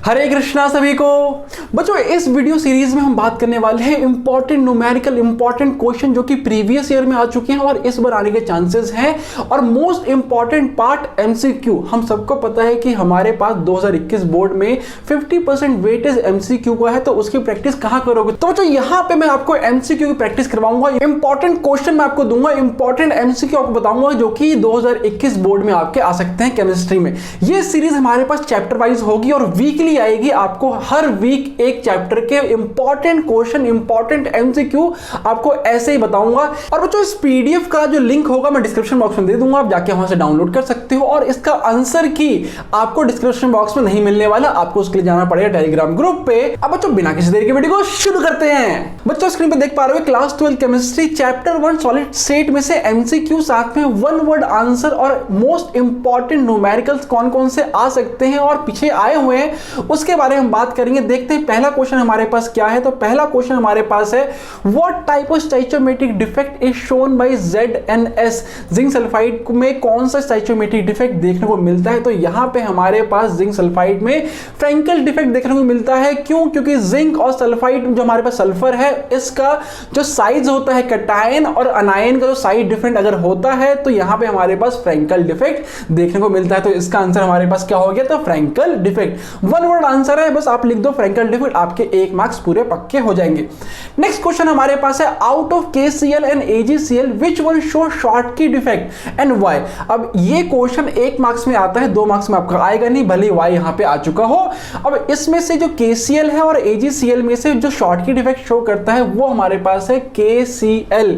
हरे कृष्णा सभी को। बच्चों इस वीडियो सीरीज में हम बात करने वाले हैं इंपॉर्टेंट न्यूमेरिकल इंपॉर्टेंट क्वेश्चन जो कि प्रीवियस ईयर में आ चुके हैं और इस बार आने के चांसेस हैं। और मोस्ट इंपॉर्टेंट पार्ट एमसीक्यू। हम सबको पता है कि हमारे पास 2021 बोर्ड में 50% वेटेज एमसीक्यू का है, तो उसकी प्रैक्टिस कहां करोगे? तो बच्चों यहां पे मैं आपको एमसीक्यू की प्रैक्टिस करवाऊंगा। इंपॉर्टेंट क्वेश्चन मैं आपको दूंगा, इंपॉर्टेंट एमसीक्यू आपको बताऊंगा जो कि 2021 बोर्ड में आपके आ सकते हैं केमिस्ट्री में। ये सीरीज हमारे पास चैप्टर वाइज होगी और वीकली आएगी। आपको हर वीक एक चैप्टर के इंपॉर्टेंट क्वेश्चन, इंपॉर्टेंट एमसीक्यू आपको ऐसे ही बताऊंगा। और बच्चों इस पीडीएफ का जो लिंक होगा मैं डिस्क्रिप्शन बॉक्स में दे दूंगा, आप जाके वहां से डाउनलोड कर सकते हो। और इसका आंसर की आपको डिस्क्रिप्शन बॉक्स में नहीं मिलने वाला, आपको उसके लिए जाना पड़ेगा टेलीग्राम ग्रुप पे। अब बच्चों बिना किसी देरी के वीडियो को शुरू करते हैं। बच्चों स्क्रीन पे देख पा रहे हो class 12 chemistry chapter 1 solid state में से एमसीक्यू, साथ में वन वर्ड आंसर और मोस्ट इंपॉर्टेंट न्यूमेरिकल्स कौन कौन से आ सकते हैं और पीछे आए हुए हैं उसके बारे में हम बात करेंगे। देखते हैं पहला क्वेश्चन हमारे पास क्या है। तो पहला क्वेश्चन हमारे पास है, what type of stoichiometric defect is shown by ZnS? Zinc sulphide में कौन सा स्टोइचियोमेट्रिक डिफेक्ट देखने को मिलता है? तो यहां पे हमारे पास जिंक सल्फाइड में फ्रैंकल डिफेक्ट देखने को मिलता है। क्यों? क्योंकि जिंक और सल्फाइड जो हमारे पास सल्फर है, इसका जो साइज होता है कैटायन और अनायन का जो साइज डिफरेंट अगर होता है तो यहां पे हमारे पास फ्रैंकल डिफेक्ट देखने को मिलता है। तो इसका आंसर हमारे पास क्या हो गया? तो Frenkel defect. One word answer है, बस आप लिख दो फ्रैंकल डिफेक्ट, आपके 1 मार्क्स पूरे पक्के हो जाएंगे। नेक्स्ट क्वेश्चन हमारे पास है, out of KCl and AgCl which one show Schottky defect and why? अब ये क्वेश्चन 1 मार्क्स में आता है, 2 मार्क्स में आपका आएगा नहीं, भले वाई यहां पे आ चुका हो। अब इसमें से जो KCl है और AgCl में से जो शॉर्टकी डिफेक्ट शो करता है वो हमारे पास है KCl,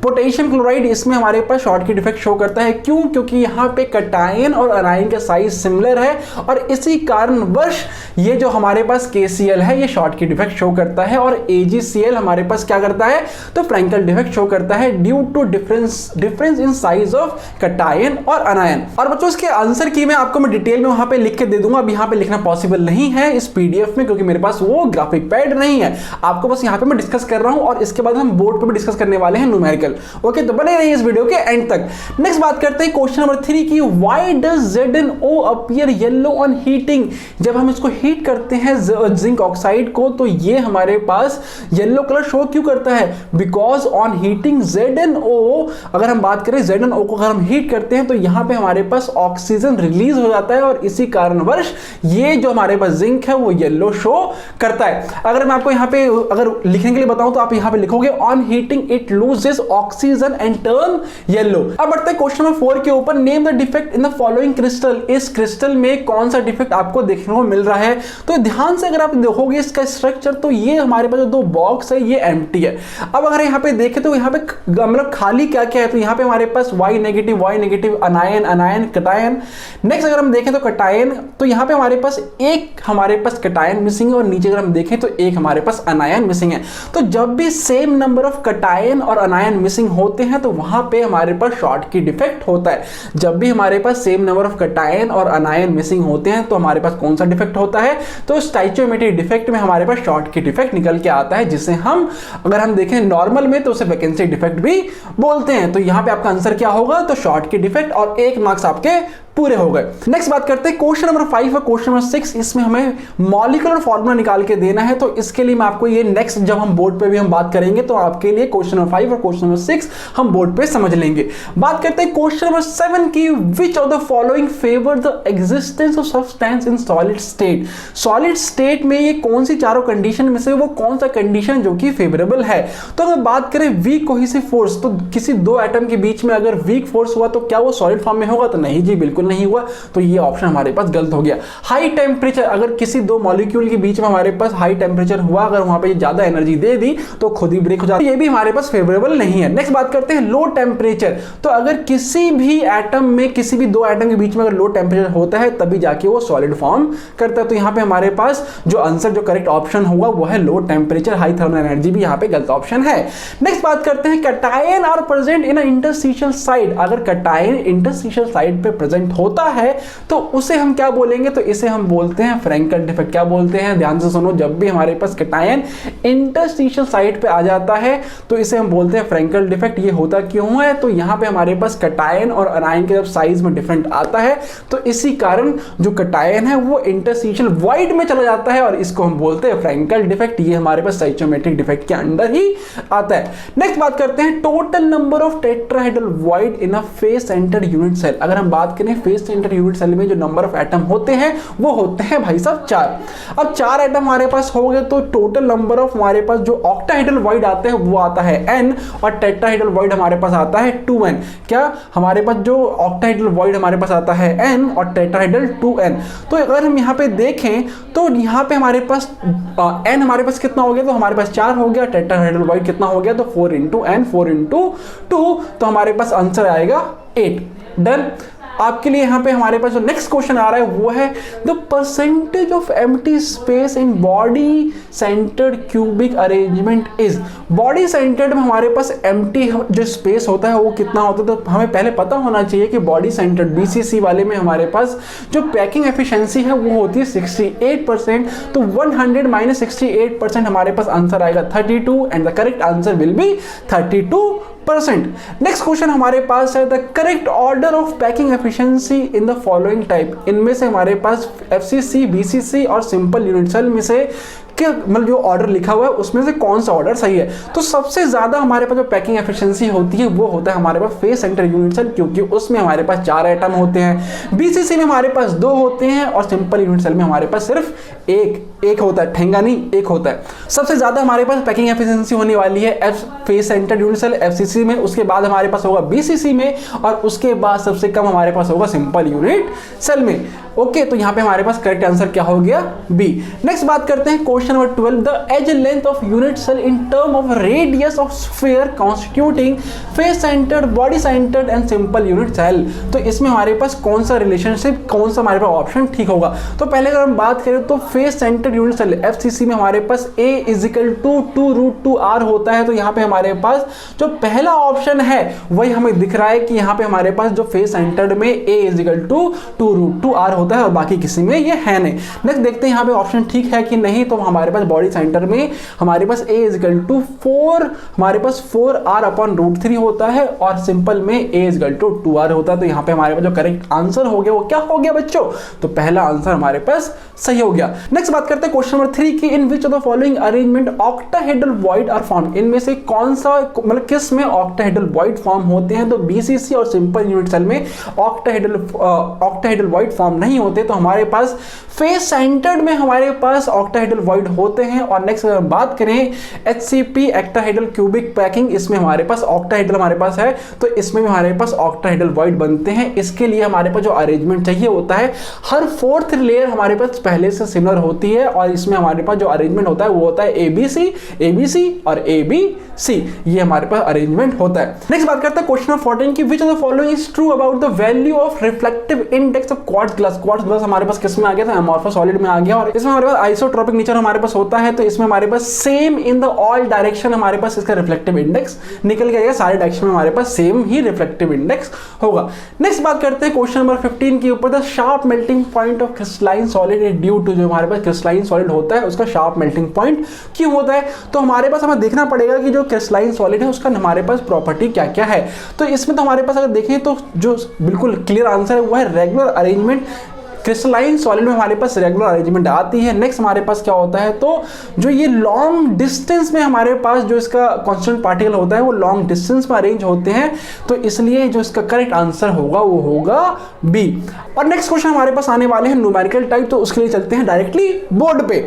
पोटेशियम क्लोराइड। इसमें हमारे पास शॉर्टकी डिफेक्ट शो करता है। क्यों? क्योंकि यहां पे कैटायन और अनायन का साइज सिमिलर है और इसी कारणवश ये जो हमारे पास KCl है ये शॉर्टकी डिफेक्ट शो करता है और AgCl हमारे पास क्या करता है? तो फ्रैंकल डिफेक्ट शो करता है due to difference in size of cation और अनायन। और बच्चों इसके आंसर की मैं आपको डिटेल में वहां पे लिख के दे दूंगा। अब यहां पे लिखना पॉसिबल नहीं है इस पीडीएफ में, क्योंकि मेरे पास वो ग्राफिक पैड नहीं है। आपको बस यहां पे मैं डिस्कस कर रहा हूं और इसके बाद हम बोर्ड पे भी डिस्कस करने वाले हैं न्यूमेरिकल। ओके, तो बने रहिए इस वीडियो के एंड तक। नेक्स्ट बात करते हैं क्वेश्चन नंबर 3 की, why does ZnO appear yellow on heating? जब हम इसको हीट करते हैं जिंक ऑक्साइड को तो ये हमारे पास येलो कलर शो क्यों करता है? बिकॉज ऑन हीटिंग ZnO, अगर हम बात करें ZnO को अगर हम हीट करते हैं तो यहां पे हमारे पास ऑक्सीजन रिलीज हो जाता है और इसी कारणवश ये जो हमारे पास जिंक है वो येलो शो करता है। अगर मैं आपको यहां पे अगर लिखने के लिए बताऊं तो आप यहां पे लिखोगे on heating it loses oxygen and turn yellow. अब बढ़ते हैं क्वेश्चन नंबर 4 के ऊपर, name the defect in the following crystal. इस क्रिस्टल में कौन सा डिफेक्ट आपको देखने को मिल रहा है? तो ध्यान से अगर आप देखोगे इसका स्ट्रक्चर तो ये हमारे पास जो 2 बॉक्स है ये एम्प्टी है। अब अगर यहाँ पे देखें तो यहाँ पे मतलब खाली क्या क्या है, तो यहाँ पे हमारे पास Y नेगेटिव अनायन कैटायन। नेक्स्ट अगर हम देखें तो कैटायन, तो यहाँ पे हमारे पास कैटायन मिसिंग है और नीचे अगर हम देखें तो एक हमारे पास अनायन मिसिंग है। तो जब भी सेम नंबर ऑफ कैटायन और अनायन मिसिंग होते हैं तो वहां पे हमारे पास शॉर्टकी डिफेक्ट होता है। जब भी हमारे पास सेम नंबर ऑफ कैटायन और अनायन मिसिंग होते हैं तो हमारे पास कौन सा डिफेक्ट होता है? तो स्टोइचियोमेट्रिक डिफेक्ट में हमारे पास शॉर्टकी डिफेक्ट निकल के आता है, जिसे हम अगर हम देखें नॉर्मल में तो उसे वैकेंसी डिफेक्ट भी बोलते हैं। तो यहां पे आपका आंसर क्या होगा? तो शॉर्टकी डिफेक्ट और 1 मार्क्स आपके पूरे हो गए। नेक्स्ट बात करते हैं क्वेश्चन नंबर 5 और क्वेश्चन नंबर 6। इसमें हमें मॉलिक्यूलर फार्मूला निकाल के देना है, तो इसके लिए मैं आपको ये नेक्स्ट जब हम बोर्ड पे भी हम बात करेंगे तो आपके लिए क्वेश्चन नंबर 5 और क्वेश्चन नंबर 6 हम बोर्ड पे समझ लेंगे। बात करते हैं क्वेश्चन नंबर 7 की, विच of the following favour the existence of substance in solid state? Solid state में ये कौन सी चारों कंडीशन में से वो कौन सा कंडीशन जो कि फेवरेबल है? तो अगर बात करें वीक कोहेसिव फोर्स, तो किसी 2 एटम के बीच में अगर वीक फोर्स हुआ तो क्या वो सॉलिड फॉर्म में होगा? तो नहीं जी, बिल्कुल नहीं हुआ। तो ये ऑप्शन हमारे पास गलत हो गया। हाई टेम्परेचर, अगर किसी 2 मॉलिक्यूल के बीच में हमारे पास हाई टेम्परेचर हुआ, अगर वहां पे ज्यादा एनर्जी दे दी तो खुद ही ब्रेक हो जाता है, ये भी हमारे पास फेवरेबल नहीं है। नेक्स्ट बात करते हैं लो टेम्परेचर। तो अगर किसी भी एटम में किसी भी 2 एटम के बीच में अगर लो टेम्परेचर होता है तभी जाके वो सॉलिड फॉर्म करता है। तो यहां पे हमारे पास जो आंसर जो करेक्ट ऑप्शन होगा वो है low temperature. High thermal energy भी यहां पे गलत ऑप्शन है। नेक्स्ट बात करते हैं cation are present in interstitial site. अगर कैटायन इंटरस्टिशियल साइट पे प्रेजेंट होता है तो उसे हम क्या बोलेंगे, तो इसे हम बोलते हैं फ्रैंकल डिफेक्ट। क्या बोलते हैं, ध्यान से सुनो, जब भी हमारे पास कैटायन इंटरस्टिशियल साइट पे आ जाता है तो इसे हम बोलते हैं फ्रैंकल डिफेक्ट। ये होता क्यों है, तो यहाँ पे हमारे पास कैटायन और अनायन के जब साइज में डिफरेंट आता है तो इसी कारण जो कैटायन है वो इंटरस्टिशियल वॉइड में चला जाता है और इसको हम बोलते हैं फ्रैंकल डिफेक्ट। ये हमारे पास स्टोइचोमेट्रिक डिफेक्ट के अंडर ही आता है। नेक्स्ट बात करते हैं total number of tetrahedral void in a face centred unit cell. अगर हम बात करें फेस सेंटर्ड यूनिट सेल में जो नंबर ऑफ एटम होते हैं वो होते हैं भाई साहब 4। अब 4 एटम हमारे पास हो गए तो टोटल नंबर ऑफ हमारे पास जो ऑक्टाहेड्रल वॉइड आते हैं वो आता है n और टेट्राहेड्रल वॉइड हमारे पास आता है 2n। क्या हमारे पास जो ऑक्टाहेड्रल वॉइड हमारे पास आता है n और टेट्राहेड्रल 2n। तो अगर हम यहाँ पे देखें तो यहाँ पे हमारे पास n हमारे पास कितना हो गया, तो हमारे पास 4 हो गया। टेट्राहेड्रल वॉइड कितना हो गया, तो 4 इंटू n 4 इंटू 2, तो हमारे पास आंसर आएगा 8। डन। आपके लिए यहाँ पे हमारे पास जो नेक्स्ट क्वेश्चन आ रहा है वो है the percentage of empty space in body centred cubic arrangement is. Body centred में हमारे पास एम्प्टी जो स्पेस होता है वो कितना होता है, तो हमें पहले पता होना चाहिए कि बॉडी सेंटर्ड बीसीसी वाले में हमारे पास जो पैकिंग एफिशिएंसी है वो होती है 68%। तो 100 माइनस 68% हमारे पास आंसर आएगा 32 and the correct answer will be 32%। Next question हमारे पास है the correct order of packing efficiency in the following type. इनमें से हमारे पास एफसीसी, बीसीसी और सिंपल यूनिट सेल में से क्या मतलब जो ऑर्डर लिखा हुआ है उसमें से कौन सा ऑर्डर सही है। तो सबसे ज्यादा हमारे पास जो पैकिंग एफिशिएंसी होती है वो होता है हमारे पास फेस सेंटर यूनिट सेल, क्योंकि उसमें हमारे पास 4 एटम होते हैं। बीसीसी में हमारे पास 2 होते हैं और सिंपल यूनिट सेल में हमारे पास सिर्फ एक होता है, ठेंगा नहीं, एक होता है। सबसे ज्यादा हमारे पास पैकिंग एफिशिएंसी होने वाली है face centre unit cell FCC में, उसके बाद हमारे पास होगा बीसीसी में और उसके बाद सबसे कम हमारे पास होगा सिंपल यूनिट सेल में। ओके, तो यहाँ पे हमारे पास करेक्ट आंसर क्या हो गया, बी। नेक्स्ट बात करते हैं question number 12 the edge length of unit cell in term of radius of sphere constituting face centred, body centred and simple unit cell. तो इसमें हमारे पास कौन सा रिलेशनशिप, कौन सा हमारे पास ऑप्शन ठीक होगा। तो पहले अगर हम बात करें तो face centred unit cell FCC में हमारे पास a = 2√2r होता है। तो यहाँ पे हमारे पास जो पहला ऑप्शन है वही हमें दिख रहा है कि यहाँ पे हमारे पास जो फेस सेंटर्ड में a = 2√2r होता है और बाकी किसी में ये है नहीं। नेक्स्ट देखते हैं यहाँ पे ऑप्शन ठीक है कि नहीं। तो हमारे पास बॉडी सेंटर में हमारे पास a = 4, हमारे पास 4r/√3 होता है और सिंपल में a = 2r होता है। तो यहाँ पे हमारे पास जो करेक्ट आंसर हो गया वो क्या हो गया बच्चों, तो पहला आंसर हमारे पास सही हो गया। नेक्स्ट बात करते हैं क्वेश्चन नंबर 3 की in which of the following arrangement octahedral void are form. इनमें से कौन सा मतलब किस में ऑक्टाहेड्रल वॉइड फॉर्म होते हैं। तो बीसीसी और सिंपल यूनिट सेल में ऑक्टाहेड्रल वॉइड फॉर्म नहीं होते। तो हमारे पास फेस सेंटर्ड में हमारे पास ऑक्टाहेड्रल वॉइड होते हैं। और नेक्स्ट अगर बात करें एचसीपी एक्टाहेड्रल क्यूबिक पैकिंग, इसमें हमारे पास ऑक्टाहेड्रल हमारे पास है तो इसमें भी हमारे पास ऑक्टाहेड्रल वॉइड बनते हैं। इसके लिए हमारे पास जो अरेंजमेंट चाहिए होता है हर 4th लेयर हमारे पास पहले से सिमिलर होती है और इसमें हमारे पास जो अरेंजमेंट होता है वो होता है एबीसी, एबीसी और एबीसी, ये हमारे पास अरेंजमेंट होता है। नेक्स्ट बात करते हैं क्वेश्चन नंबर 14 की विच of the following is true about the value of reflective index of quartz glass. Quartz glass हमारे पास किस में आ गया था, अमॉर्फस सॉलिड में आ गया और इसमें हमारे पास आइसोट्रोपिक नेचर हमारे पास होता है। तो इसमें हमारे पास same in the all direction हमारे पास इसका रिफ्लेक्टिव इंडेक्स निकल गया, सारे डायरेक्शन में हमारे पास सेम ही रिफ्लेक्टिव इंडेक्स होगा। नेक्स्ट बात करते हैं क्वेश्चन नंबर 15 के ऊपर the sharp melting point of crystalline solid is due to, जो हमारे पास क्रिस्टलाइन सॉलिड होता है उसका शार्प मेल्टिंग पॉइंट क्यों होता है। तो हमारे पास हमें देखना पड़ेगा कि जो क्रिस्टलाइन सॉलिड है उसका हमारे पास प्रॉपर्टी क्या क्या है। तो इसमें तो हमारे पास अगर देखें तो जो बिल्कुल क्लियर आंसर है वो है रेगुलर अरेंजमेंट। क्रिस्टलाइन सॉलिड में हमारे पास रेगुलर अरेंजमेंट आती है। नेक्स्ट हमारे पास क्या होता है, तो जो ये लॉन्ग डिस्टेंस में हमारे पास जो इसका कांस्टेंट पार्टिकल होता है वो लॉन्ग डिस्टेंस में अरेंज होते हैं। तो इसलिए जो इसका करेक्ट आंसर होगा वो होगा बी। और नेक्स्ट क्वेश्चन हमारे पास आने वाले हैं न्यूमेरिकल टाइप, तो उसके लिए चलते हैं डायरेक्टली बोर्ड पे।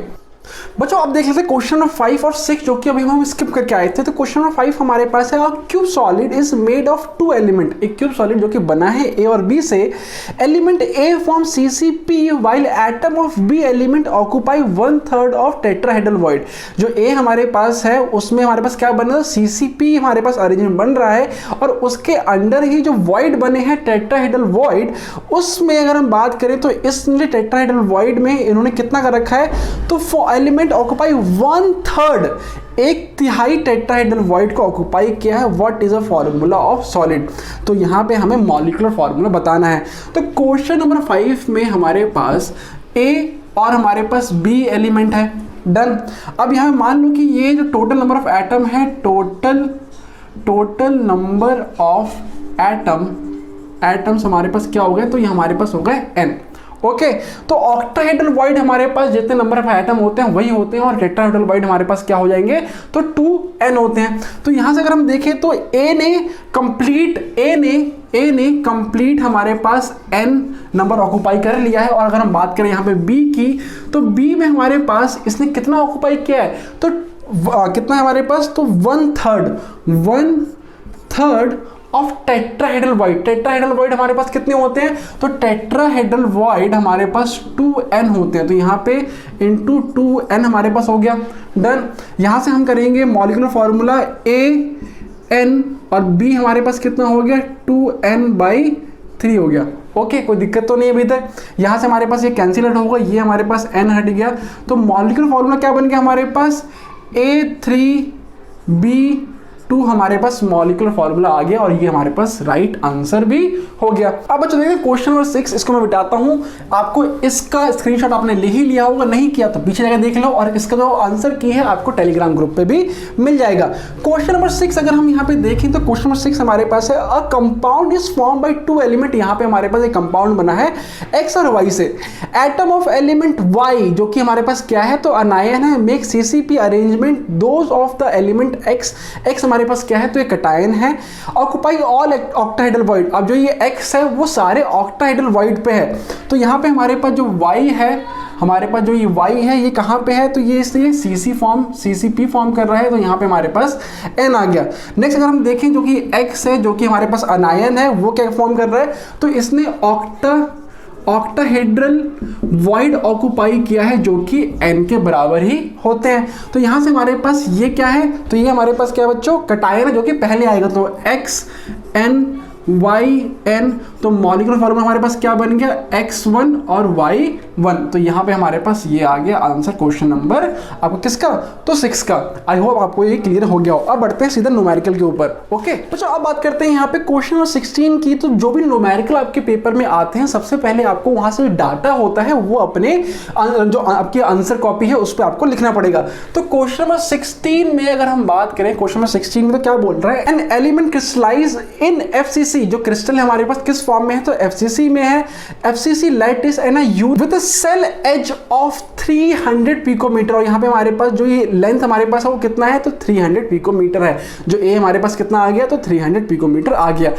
बच्चों आप देख लेते हैं क्वेश्चन नंबर 5 और 6 जो कि अभी हम स्किप करके आए थे। तो क्वेश्चन नंबर 5 हमारे पास है cube solid is made of 2 element. एक क्यूब सॉलिड जो कि बना है ए और बी से। Element a form CCP while atom of b element occupy 1/3 of tetrahedral void. जो ए हमारे पास है उसमें हमारे पास क्या बन रहा है, सीसीपी हमारे पास अरेंजमेंट बन रहा है और उसके अंडर ही जो वॉइड बने हैं टेट्राहेड्रल वॉइड, उसमें अगर हम बात करें तो इस टेट्राहेड्रल वॉइड में इन्होंने कितना कर रखा है तो एलिमेंट ऑक्यूपाई 1/3, 1/3 टेट्राहेड्रल वॉइड को ऑक्यूपाई किया है। What is a formula of solid? तो यहाँ पे हमें मॉलिक्यूलर फॉर्मूला बताना है। तो क्वेश्चन नंबर 5 में हमारे पास A और हमारे पास B एलिमेंट है। डन। अब यहाँ मान लो कि ये जो टोटल नंबर ऑफ एटम है, टोटल नंबर ऑफ एटम्स हमारे पास क्या हो गए? तो ये हमारे पास हो गए n। ओके, तो ऑक्टाहेड्रल वॉइड हमारे पास जितने नंबर ऑफ एटम होते हैं वही होते हैं, और टेट्राहेड्रल वॉइड हमारे पास क्या हो जाएंगे? तो 2n होते हैं। तो यहां से अगर हम देखें तो A ने कंप्लीट हमारे पास n नंबर ऑक्यूपाई कर लिया है। और अगर हम बात करें यहाँ पे B की, तो B में हमारे पास इसने कितना ऑक्यूपाई किया है? तो कितना है हमारे पास? तो 1/3 of tetrahedral void. Tetrahedral void हमारे पास कितने होते हैं? तो टेट्राहेड्रल वॉइड हमारे पास 2n होते हैं। तो यहाँ पे इंटू 2n हमारे पास हो गया। डन। यहाँ से हम करेंगे मॉलिक्यूलर फॉर्मूला AN, और B हमारे पास कितना हो गया? 2n/3 हो गया। ओके, कोई दिक्कत तो नहीं अभी तक। यहाँ से हमारे पास ये कैंसिल आउट होगा, ये हमारे पास n हट गया। तो मॉलिक्यूलर फॉर्मूला क्या बन गया हमारे पास? A3B2 हमारे पास मॉलिक्यूलर फॉर्मूला आ गया, और ये हमारे पास राइट आंसर भी हो गया। अब बच्चों देखिए क्वेश्चन नंबर 6, इसको मैं बिताता हूं। आपको इसका स्क्रीनशॉट आपने ले ही लिया होगा, नहीं किया तो पीछे जाकर देख लो, और इसका जो आंसर की है आपको टेलीग्राम ग्रुप पे भी मिल जाएगा। क्वेश्चन नंबर 6 अगर हम यहाँ पे देखें तो क्वेश्चन नंबर 6 हमारे पास है a compound is form by 2 element. यहाँ पे हमारे पास एक कंपाउंड बना है x और y से। एटम ऑफ एलिमेंट y जो कि हमारे पास क्या है? तो अनायन है। Make CCP arrangement those of the element x हमारे पास क्या है? तो ये कटायन है। Occupy all octahedral void. अब जो ये x है वो सारे ऑक्टाहेड्रल वॉइड पे है। तो यहाँ पे हमारे पास जो y है, हमारे पास जो ये y है ये कहाँ पे है? तो ये इसलिए CCP फॉर्म कर रहा है। तो यहाँ पे हमारे पास n आ गया। नेक्स्ट अगर हम देखें जो कि x है, जो कि हमारे पास अनायन है, वो क्या फॉर्म कर रहा है? तो इसने ऑक्टाहेड्रल वॉइड ऑक्यूपाई किया है, जो कि n के बराबर ही होते हैं। तो यहां से हमारे पास ये क्या है? तो ये हमारे पास क्या है बच्चों? कटायन है, जो कि पहले आएगा। तो XN YN। तो मॉलिक्यूलर फॉर्मूला हमारे पास क्या बन गया? X1 और Y1। तो यहाँ पे हमारे पास ये आ गया आंसर क्वेश्चन नंबर आपको किसका? तो 6 का। आई होप आपको ये क्लियर हो गया हो। अब बढ़ते हैं सीधा न्यूमेरिकल के ऊपर। ओके, तो अब बात करते हैं यहाँ पे क्वेश्चन नंबर 16 की। तो जो भी न्यूमेरिकल आपके पेपर में आते हैं, सबसे पहले आपको वहां से डाटा होता है वो अपने जो आपकी आंसर कॉपी है उस पर आपको लिखना पड़ेगा। तो क्वेश्चन नंबर 16 में अगर हम बात करें, क्वेश्चन नंबर 16 में तो क्या बोल रहा है? An element crystallise in FCC। जो क्रिस्टल है हमारे पास किस फॉर्म में है? तो FCC में है। FCC lattice and use with cell edge of 300 picometre. और यहाँ पे हमारे पास जो ये लेंथ हमारे पास है वो कितना है? तो 300 पिकोमीटर है। जो A हमारे पास कितना आ गया? तो 300 पिकोमीटर आ गया।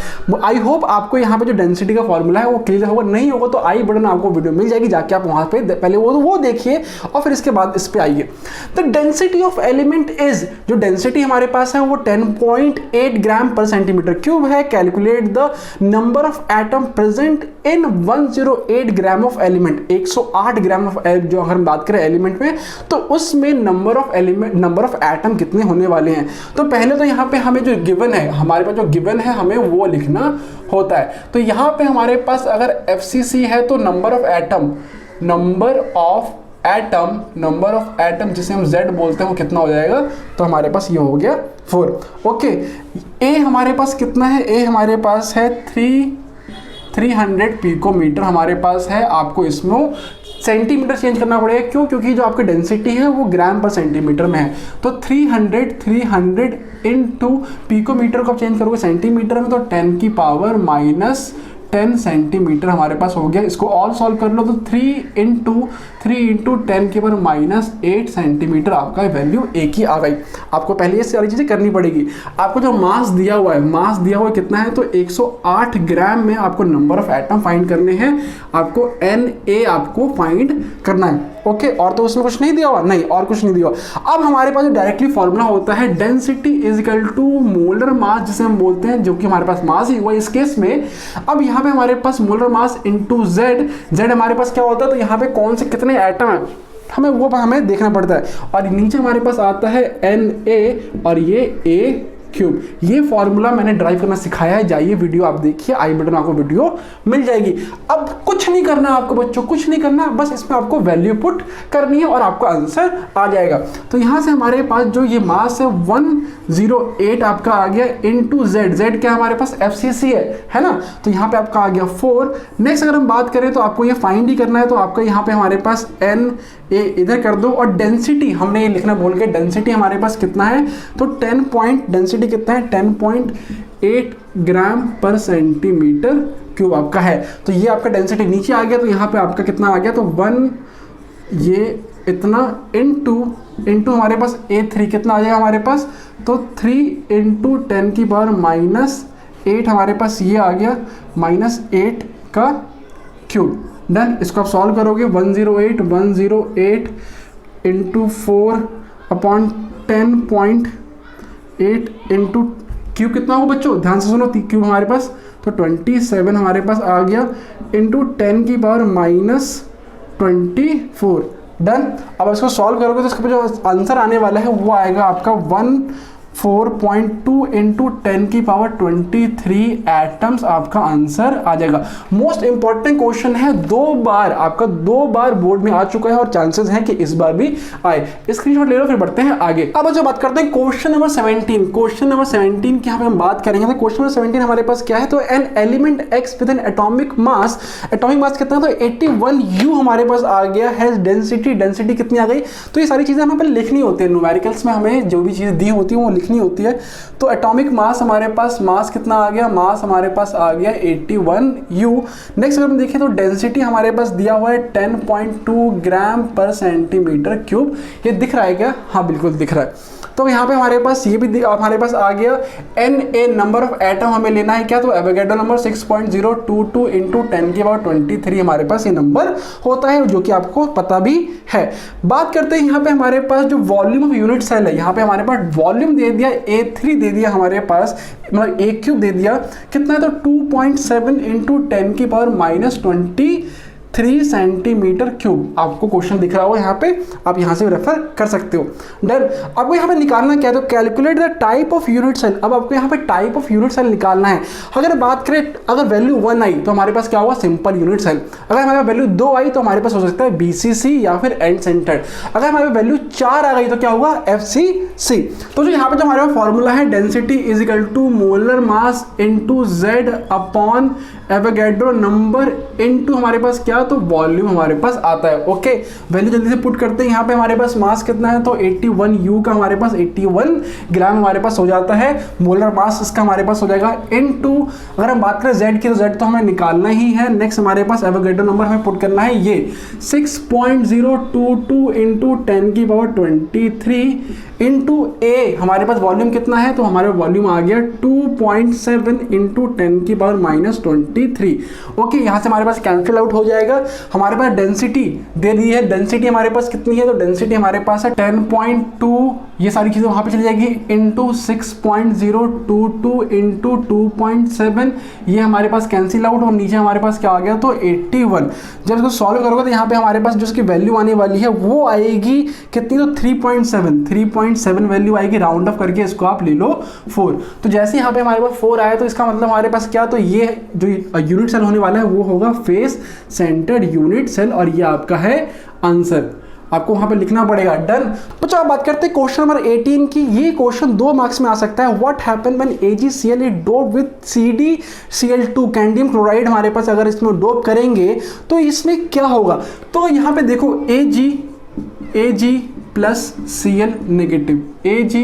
आई होप आपको यहाँ पे जो डेंसिटी का फॉर्मूला है वो क्लियर होगा। नहीं होगा तो आई बटन आपको वीडियो मिल जाएगी, जाके आप वहां पे पहले वो देखिए और फिर इसके बाद इस पे आइए। The density of element is, जो डेंसिटी हमारे पास है वो 10.8 ग्राम पर सेंटीमीटर क्यूब है। Calculate the number of atom present in 108 gram of element. 108 gram of जो अगर हम बात करें एलिमेंट में, तो उसमें नंबर ऑफ एटम कितने होने वाले हैं? तो पहले तो यहाँ पे हमें जो गिवन है, हमारे पास जो गिवन है हमें वो लिखना होता है। तो यहाँ पे हमारे पास अगर FCC है तो नंबर ऑफ एटम जिसे हम Z बोलते हैं वो कितना हो जाएगा? तो हमारे पास ये हो गया 4। ओके, A हमारे पास कितना है? A हमारे पास है 300 पिकोमीटर हमारे पास है। आपको इसमें सेंटीमीटर चेंज करना पड़ेगा। क्यों? क्योंकि जो आपकी डेंसिटी है वो ग्राम पर सेंटीमीटर में है। तो 300 इंटू पिकोमीटर को आप चेंज करोगे सेंटीमीटर में, तो 10 की पावर -10 सेंटीमीटर हमारे पास हो गया। इसको ऑल सॉल्व कर लो तो 3 इंटू 10 के पावर -8 सेंटीमीटर आपका वैल्यू एक ही आ गई। आपको पहले ये सारी चीज़ें करनी पड़ेगी। आपको जो मास दिया हुआ है कितना है? तो 108 ग्राम में आपको नंबर ऑफ एटम फाइंड करने हैं। आपको Na आपको फाइंड करना है। ओके, और तो उसमें कुछ नहीं दिया हुआ? नहीं, और कुछ नहीं दिया हुआ। अब हमारे पास जो डायरेक्टली फॉर्मूला होता है density is equal to molar mass, जिसे हम बोलते हैं, जो कि हमारे पास मास ही हुआ इस केस में। अब यहाँ पे हमारे पास मोलर मास इंटू Z हमारे पास क्या होता है? तो यहाँ पे कौन से कितने एटम है हमें देखना पड़ता है। और नीचे हमारे पास आता है Na और ये क्यूब। ये फॉर्मूला मैंने ड्राइव करना सिखाया है, जाइए वीडियो आप देखिए, आई बटन आपको वीडियो मिल जाएगी। अब कुछ नहीं करना आपको बच्चों, कुछ नहीं करना, बस इसमें आपको वैल्यू पुट करनी है और आपका आंसर आ जाएगा। तो यहाँ से हमारे पास जो ये मास है 108 आपका आ गया इनटू जेड। जेड क्या हमारे पास FCC है ना, तो यहाँ पे आपका आ गया 4। नेक्स्ट अगर हम बात करें तो आपको ये फाइंड ही करना है, तो आपका यहाँ पे हमारे पास एन ए इधर कर दो, और डेंसिटी हमने ये लिखना भूल गए, डेंसिटी हमारे पास कितना है, तो 10 पॉइंट डेंसिटी कितना है 10.8 ग्राम पर सेंटीमीटर क्यूब आपका है। तो ये आपका डेंसिटी नीचे आ गया, तो यहाँ पे आपका कितना आ गया, तो 1 ये इतना इंटू हमारे पास A3 कितना आ जाएगा हमारे पास, तो 3 इंटू 10 की पावर -8 हमारे पास ये आ गया -8 का क्यूब। डन, इसको आप सॉल्व करोगे 108 इंटू 4 अपॉन 10.8 इंटू क्यूब कितना हो बच्चों, ध्यान से सुनो, क्यूब हमारे पास तो 27 हमारे पास आ गया इंटू 10 की पावर -24। डन, अब इसको सॉल्व करोगे तो इसका जो आंसर आने वाला है वो आएगा आपका 14.2 इंटू 10 की पावर 23 एटम्स आपका आंसर आ जाएगा। मोस्ट इंपॉर्टेंट क्वेश्चन है, 2 बार आपका 2 बार बोर्ड में आ चुका है और चांसेस हैं कि इस बार भी आए। स्क्रीनशॉट ले लो, फिर बढ़ते हैं आगे। अब जो बात करते हैं क्वेश्चन नंबर 17, क्वेश्चन नंबर 17 की यहाँ पे हम बात करेंगे। तो क्वेश्चन नंबर 17 हमारे पास क्या है, तो an element x with N atomic mass कितना है, तो 81 U हमारे पास आ गया है। डेंसिटी कितनी आ गई, तो ये सारी चीजें हमें पहले लिखनी होती है, न्यूमेरिकल्स में हमें जो भी चीजें दी होती है वो लिखनी होती है। तो एटॉमिक मास हमारे पास, मास कितना आ गया, मास हमारे पास आ गया 81 U। नेक्स्ट अगर हम देखें तो डेंसिटी हमारे पास दिया हुआ है 10.2 ग्राम पर सेंटीमीटर क्यूब। ये दिख रहा है क्या, हाँ बिल्कुल दिख रहा है। तो यहाँ पे हमारे पास ये भी हमारे पास आ गया Na नंबर ऑफ एटम हमें लेना है क्या, तो एवोगैड्रो नंबर 6.022 इंटू 10 की पावर 23 हमारे पास ये नंबर होता है, जो कि आपको पता भी है। बात करते हैं यहाँ पे हमारे पास जो वॉल्यूम ऑफ यूनिट सेल है, यहाँ पे हमारे पास वॉल्यूम दे दिया A3 दे दिया हमारे पास, मतलब A³ दे दिया, कितना है तो 2.7 इंटू 10 की पावर -23 सेंटीमीटर क्यूब। आपको क्वेश्चन दिख रहा होगा यहाँ पे, आप यहाँ से रेफर कर सकते हो। डन, आपको यहाँ पे निकालना क्या है, तो calculate the type of unit cell. अब आपको यहाँ पे टाइप ऑफ यूनिट सेल निकालना है। अगर बात करें, अगर वैल्यू 1 आई तो हमारे पास क्या होगा, सिंपल यूनिट सेल। अगर हमारे पास वैल्यू 2 आई तो हमारे पास हो सकता है BCC या फिर एंड सेंटर्ड। अगर हमारे वैल्यू 4 आ गई तो क्या होगा, FCC। तो जो यहाँ पे जो हमारे पास फॉर्मूला है, density is equal to molar mass into Z upon Avogadro number into हमारे पास क्या, तो वॉल्यूम हमारे पास आता है। ओके, वैल्यू जल्दी से पुट करते हैं। यहाँ पे हमारे पास मास कितना है, तो 81 U का हमारे पास 81 ग्राम हमारे पास हो जाता है। मोलर मास इसका हमारे पास हो जाएगा इनटू, अगर हम बात करें Z की तो Z तो हमें निकालना ही है। नेक्स्ट हमारे पास एवोगैड्रो नंबर हमें पुट करना है ये 6.022 इंटू 10 की पावर 23 इंटू A हमारे पास वॉल्यूम कितना है, तो हमारे वॉल्यूम आ गया 2.7 इंटू 10 की पावर -23। ओके, यहाँ से हमारे पास कैंसिल आउट हो जाएगा। हमारे पास डेंसिटी दे दी है, डेंसिटी हमारे पास कितनी है, तो डेंसिटी हमारे पास है 10.2, ये सारी चीजें वहां पे चली जाएगी, इंटू 6.022 इंटू 2.7, ये हमारे पास कैंसिल आउट, और नीचे हमारे पास क्या आ गया, तो 81। जब इसको सॉल्व करोगे तो यहाँ पे हमारे पास जो इसकी वैल्यू आने वाली है वो आएगी कितनी, तो 3.7 वैल्यू आएगी। राउंड ऑफ करके इसको आप ले लो 4। तो जैसे यहाँ पे हमारे पास 4 आया तो इसका मतलब हमारे पास क्या, तो ये जो यूनिट सेल होने वाला है वो होगा फेस सेंटर्ड यूनिट सेल, और ये आपका है आंसर। आपको वहां पे लिखना पड़ेगा। डन। बच्चों आप बात करते हैं क्वेश्चन नंबर 18 की। ये क्वेश्चन 2 मार्क्स में आ सकता है। What happen when AgCl is doped with CdCl2 cadmium chloride हमारे पास अगर इसमें डोप करेंगे तो इसमें क्या होगा। तो यहाँ पे देखो Ag plus Cl negative, Ag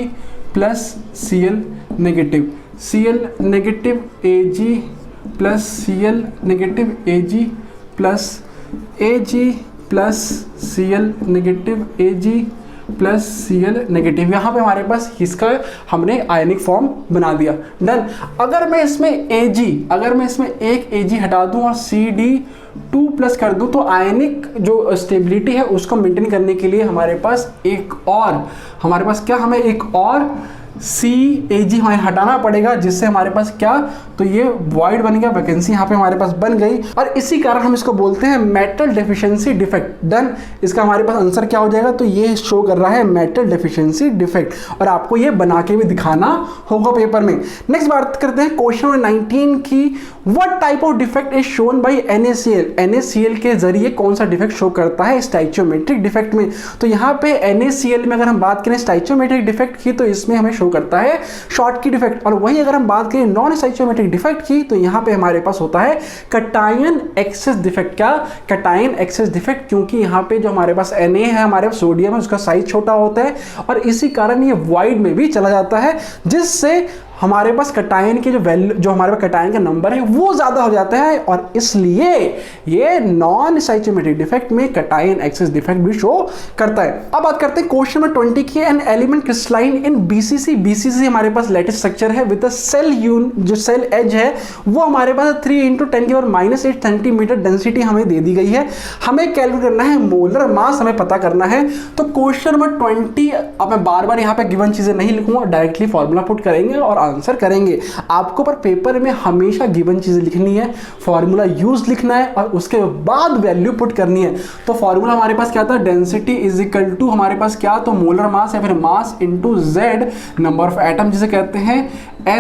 plus Cl negative, Cl negative, Ag plus Cl negative, Ag plus Cl negative, Ag plus Cl negative. यहाँ पे हमारे पास इसका हमने आयनिक फॉर्म बना दिया। डन। अगर मैं इसमें एक Ag हटा दूं और Cd2 प्लस कर दूं तो आयनिक जो स्टेबिलिटी है उसको मेंटेन करने के लिए हमारे पास एक और CAG हमें हटाना पड़ेगा, जिससे हमारे पास क्या, तो ये वॉइड बन गया, वैकेंसी यहाँ पे हमारे पास बन गई, और इसी कारण हम इसको बोलते हैं मेटल डेफिशिएंसी डिफेक्ट। डन। इसका हमारे पास आंसर क्या हो जाएगा, तो ये शो कर रहा है मेटल डेफिशिएंसी डिफेक्ट, और आपको ये बना के भी दिखाना होगा पेपर में। नेक्स्ट बात करते हैं क्वेश्चन नंबर 19 की, what type of defect is shown bye NaCl। NaCl के जरिए कौन सा डिफेक्ट शो करता है स्टाइचियोमेट्रिक डिफेक्ट में। तो यहाँ पे NaCl में अगर हम बात करें स्टाइचियोमेट्रिक डिफेक्ट की, तो इसमें हमें शो करता है शॉर्टकी डिफेक्ट, और वही अगर हम बात करें नॉन स्टाइचियोमेट्रिक डिफेक्ट की, तो यहाँ पे हमारे पास होता है कटायन एक्सेस डिफेक्ट। क्या, कटायन एक्सेस डिफेक्ट, क्योंकि यहाँ पे जो हमारे पास Na है, हमारे पास सोडियम है, उसका साइज छोटा होता है, और इसी कारण ये वाइड में भी चला जाता है, जिससे हमारे पास कटायन के जो वैल्यू, जो हमारे पास कटायन का नंबर है वो ज्यादा हो जाता है, और इसलिए ये नॉन स्टाइचियोमेट्रिक डिफेक्ट में कटायन एक्सेस डिफेक्ट भी शो करता है। अब बात करते हैं क्वेश्चन नंबर 20 की, an element crystalline in BCC। BCC हमारे पास लेटेस्ट स्ट्रक्चर है विद सेल जो सेल एज है वो हमारे पास 3 × 10⁻⁸ सेंटीमीटर डेंसिटी हमें दे दी गई है। हमें कैलकुलेट करना है मोलर मास, हमें पता करना है। तो क्वेश्चन नंबर 20, अब मैं बार बार यहाँ पे गिवन चीजें नहीं लिखूंगा, डायरेक्टली फॉर्मूला पुट करेंगे और आंसर करेंगे। आपको पर पेपर में हमेशा गिवन चीजें लिखनी है, फॉर्मूला यूज लिखना है, और उसके बाद वैल्यू पुट करनी है। तो फॉर्मूला हमारे पास क्या था, डेंसिटी इज इक्वल टू हमारे पास क्या, तो मोलर मास या फिर mass into Z, number of atom जिसे कहते हैं, Na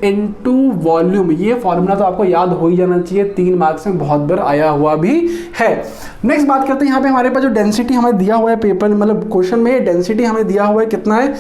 इनटू वॉल्यूम। ये फॉर्मूला तो आपको याद हो ही जाना चाहिए, 3 मार्क्स में बहुत बार आया हुआ भी है। नेक्स्ट बात करते हैं, यहाँ पे हमारे पास जो डेंसिटी हमें दिया हुआ है पेपर, मतलब क्वेश्चन में डेंसिटी हमें दिया हुआ है, कितना है,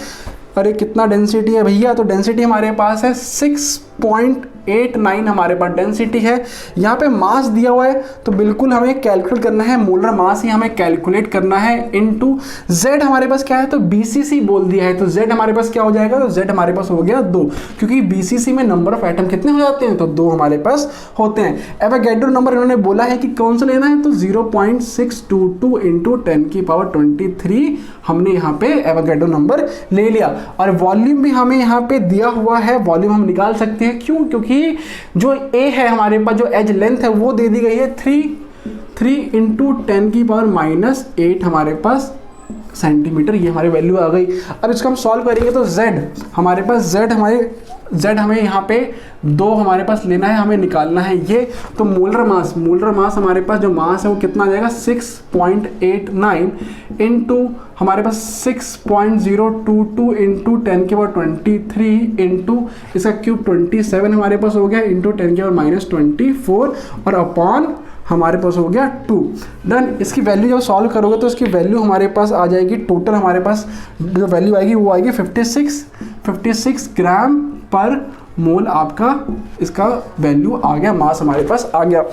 अरे कितना डेंसिटी है भैया, तो डेंसिटी हमारे पास है 6.89 हमारे पास डेंसिटी है। यहाँ पे मास दिया हुआ है, तो बिल्कुल हमें कैलकुलेट करना है, मोलर मास ही हमें कैलकुलेट करना है, इनटू Z हमारे पास क्या है, तो BCC बोल दिया है, तो Z हमारे पास क्या हो जाएगा, तो Z हमारे पास हो गया 2, क्योंकि BCC में नंबर ऑफ एटम कितने हो जाते हैं, तो 2 हमारे पास होते हैं। एवोगैड्रो नंबर इन्होंने बोला है कि कौन सा लेना है, तो 0.622 × 10⁻23 हमने यहाँ पे एवोगैड्रो नंबर ले लिया। और वॉल्यूम भी हमें यहाँ पे दिया हुआ है, वॉल्यूम हम निकाल सकते हैं, क्यों, क्योंकि जो A है हमारे पास, जो एज लेंथ है वो दे दी गई है 3 × 10⁻⁸ हमारे पास सेंटीमीटर, ये हमारी वैल्यू आ गई। अब इसको हम सॉल्व करेंगे, तो Z हमारे पास, Z हमें यहाँ पे 2 हमारे पास लेना है, हमें निकालना है ये। तो मोलर मास हमारे पास जो मास है वो कितना आ जाएगा, 6.89 इंटू हमारे पास 6.022 इंटू 10⁻23 इंटू इसका क्यूब 27 हमारे पास हो गया, इंटू 10⁻24 और अपॉन हमारे पास हो गया 2। डन। इसकी वैल्यू जब सॉल्व करोगे तो इसकी वैल्यू हमारे पास आ जाएगी, टोटल हमारे पास जो वैल्यू आएगी वो आएगी 56 ग्राम पर मोल, आपका इसका वैल्यू आ गया, मास हमारे पास आ गया।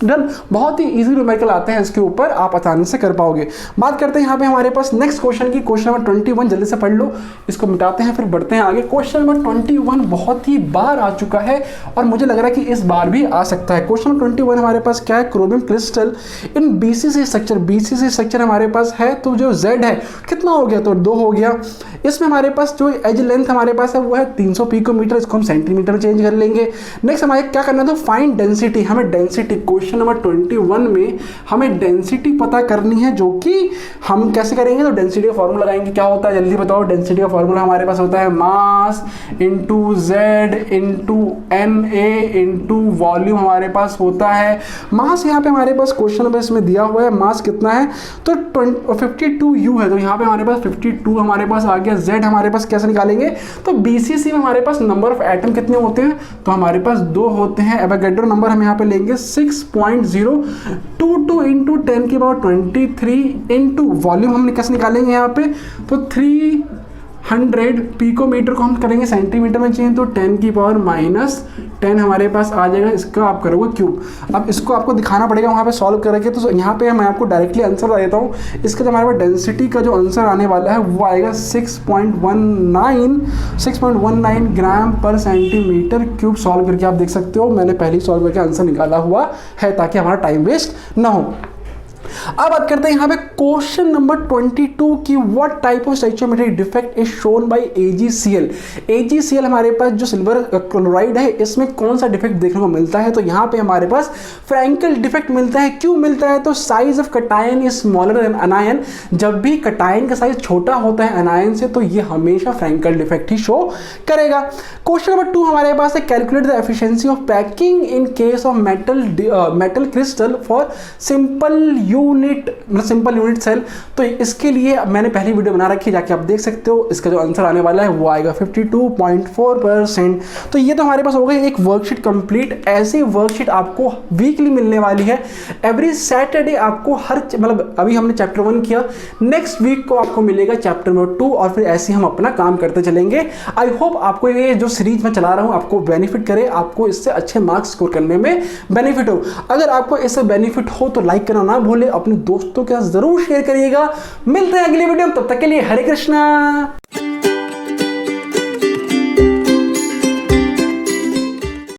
डन। बहुत ही इजी न्यूमेरिकल आते हैं इसके ऊपर, आप आसानी से कर पाओगे। बात करते हैं यहाँ पे हमारे पास नेक्स्ट क्वेश्चन की, क्वेश्चन नंबर 21, जल्दी से पढ़ लो, इसको मिटाते हैं फिर बढ़ते हैं आगे। क्वेश्चन नंबर 21 बहुत ही बार आ चुका है और मुझे लग रहा है कि इस बार भी आ सकता है। क्वेश्चन नंबर 21 हमारे पास क्या है, क्रोमियम क्रिस्टल इन BCC स्ट्रक्चर। BCC स्ट्रक्चर हमारे पास है, तो जो Z है कितना हो गया, तो 2 हो गया। इसमें हमारे पास जो एज लेंथ हमारे पास है वो है 300 पिकोमीटर, इसको हम सेंटीमीटर में चेंज कर लेंगे। नेक्स्ट हमारे क्या करना है, तो फाइंड डेंसिटी। हमें डेंसिटी, क्वेश्चन नंबर 21 में हमें डेंसिटी पता करनी है, जो कि हम कैसे करेंगे, तो डेंसिटी का फॉर्मूला लगाएंगे। क्या होता है जल्दी बताओ, डेंसिटी का फॉर्मूला हमारे पास होता है मास into Z into Na into volume हमारे पास होता है। मास यहाँ पे हमारे पास क्वेश्चन नंबर इसमें दिया हुआ है, मास कितना है, तो 52U है, तो यहाँ पे हमारे पास 52 हमारे पास आ गया। Z हमारे पास कैसे निकालेंगे, तो BCC में हमारे पास नंबर ऑफ एटम कितने होते हैं, तो हमारे पास 2 होते हैं। एवोगैड्रो नंबर हम यहाँ पे लेंगे 6.022 इंटू 10⁻23 इंटू वॉल्यूम हम कैसे निकालेंगे यहाँ पे, तो 300 पिकोमीटर को हम करेंगे सेंटीमीटर में चेंज, तो 10⁻10 हमारे पास आ जाएगा। इसका आप करोगे क्यूब। अब इसको आपको दिखाना पड़ेगा वहाँ पे सॉल्व करके, तो यहाँ पे मैं आपको डायरेक्टली आंसर बता देता हूँ। इसका जो हमारे पास डेंसिटी का जो आंसर आने वाला है वो आएगा 6.19 ग्राम पर सेंटीमीटर क्यूब। सॉल्व करके आप देख सकते हो, मैंने पहले ही सॉल्व करके आंसर निकाला हुआ है ताकि हमारा टाइम वेस्ट ना हो। अब बात करते हैं यहाँ पे क्वेश्चन नंबर 22 की, what type of stoichiometric defect is shown by AgCl। AgCl हमारे पास जो सिल्वर क्लोराइड है इसमें कौन सा डिफेक्ट देखने को मिलता है, तो यहाँ पे हमारे पास फ्रैंकल डिफेक्ट मिलता है। क्यों मिलता है, तो size of cation is smaller than अनायन। जब भी कटायन का साइज छोटा होता है अनायन से तो ये हमेशा फ्रैंकल डिफेक्ट ही शो करेगा। क्वेश्चन नंबर 2 हमारे पास है, calculate the efficiency of packing in case of metal crystal for simple unit cell. तो इसके लिए मैंने पहली वीडियो बना रखी है, जाके आप देख सकते हो। इसका जो आंसर आने वाला है वो आएगा 52.4%। तो ये तो हमारे पास हो गई एक वर्कशीट कंप्लीट। ऐसी वर्कशीट आपको वीकली मिलने वाली है, एवरी सैटरडे आपको मतलब अभी हमने चैप्टर 1 किया, नेक्स्ट वीक को आपको मिलेगा चैप्टर नंबर 2 और फिर ऐसे हम अपना काम करते चलेंगे। आई होप आपको ये जो सीरीज मैं चला रहा हूं आपको बेनिफिट करे, आपको इससे अच्छे मार्क्स स्कोर करने में बेनिफिट हो। अगर आपको इससे बेनिफिट हो तो लाइक करना ना भूले, अपने दोस्तों के साथ जरूर शेयर करिएगा। मिलते हैं अगली वीडियो में, तब तक के लिए हरे कृष्णा।